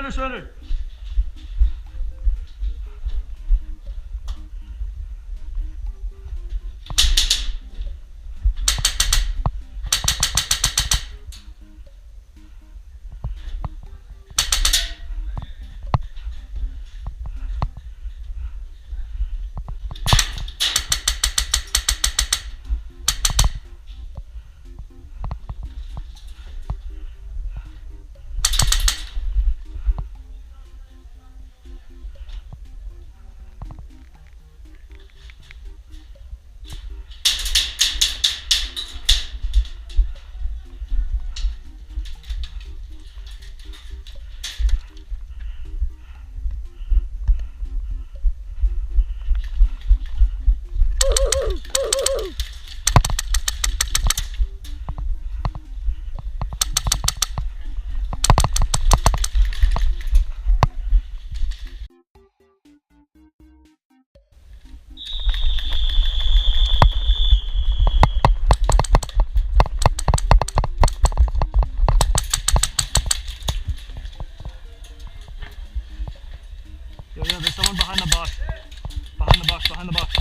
surrender. Yo, there's someone behind the box. Behind the box, behind the box.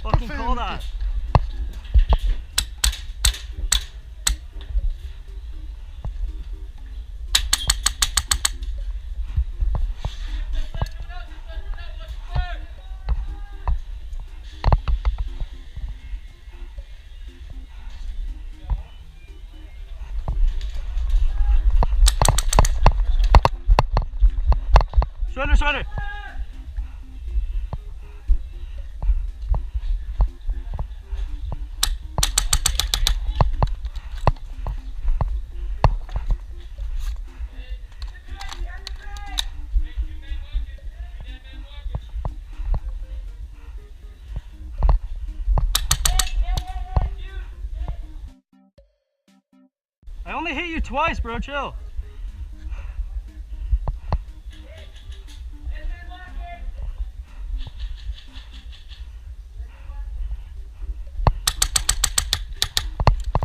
Fucking call that. Surrender, surrender. I only hit you twice, bro. Chill.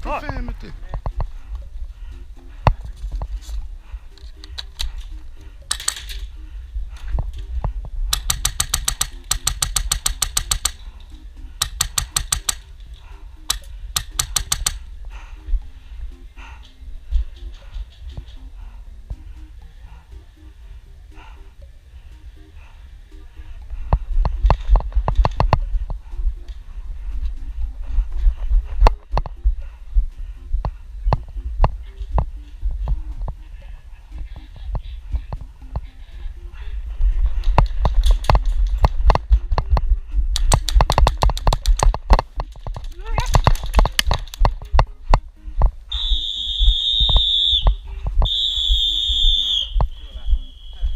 Vad fan är det?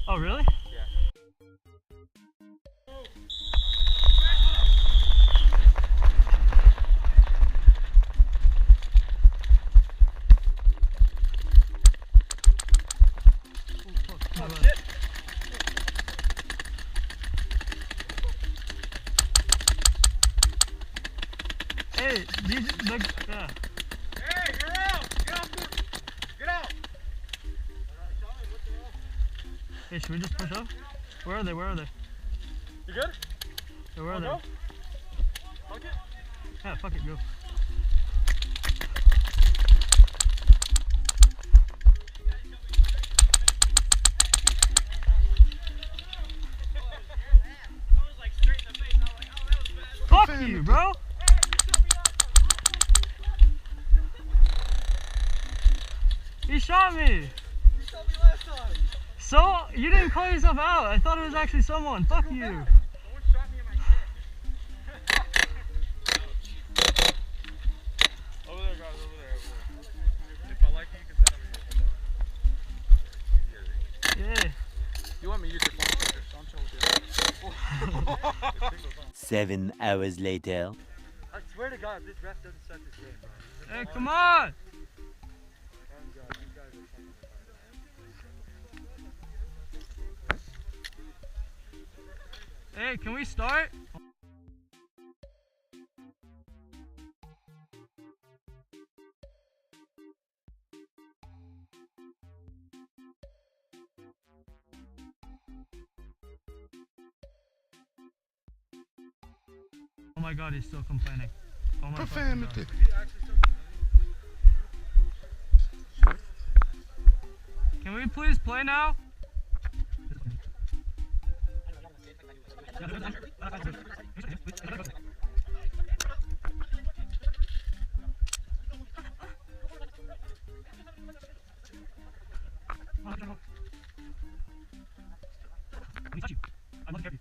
Oh, really? Yeah. Oh, shit. Hey, these, yeah. Hey, you're out! Get off the... Get out! Hey, should we just push up? Where are they? Where are they? You good? Yeah, where are they? Go? Fuck it. Yeah, fuck it, go. Fuck you, bro! He shot me! You shot me last time! So, you didn't call yourself out. I thought it was actually someone. Fuck you. Someone shot me in my dick. Over there, guys, over there, over there. If I like you, you can send over here. Yeah. You want me to use your phone picture, so I'm chill with you. 7 hours later. I swear to God, this ref doesn't start this game, bro. Hey, come on! Hey, can we start? my god, he's still complaining. Oh my fucking Profanity. god. He actually still Can we please play now? I love you.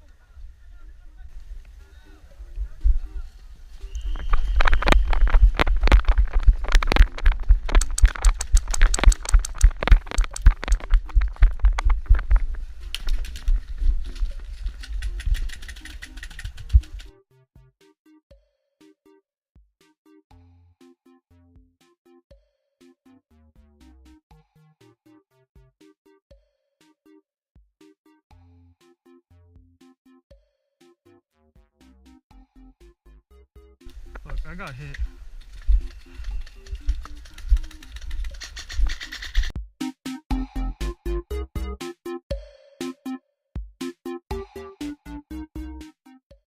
Look, I got hit.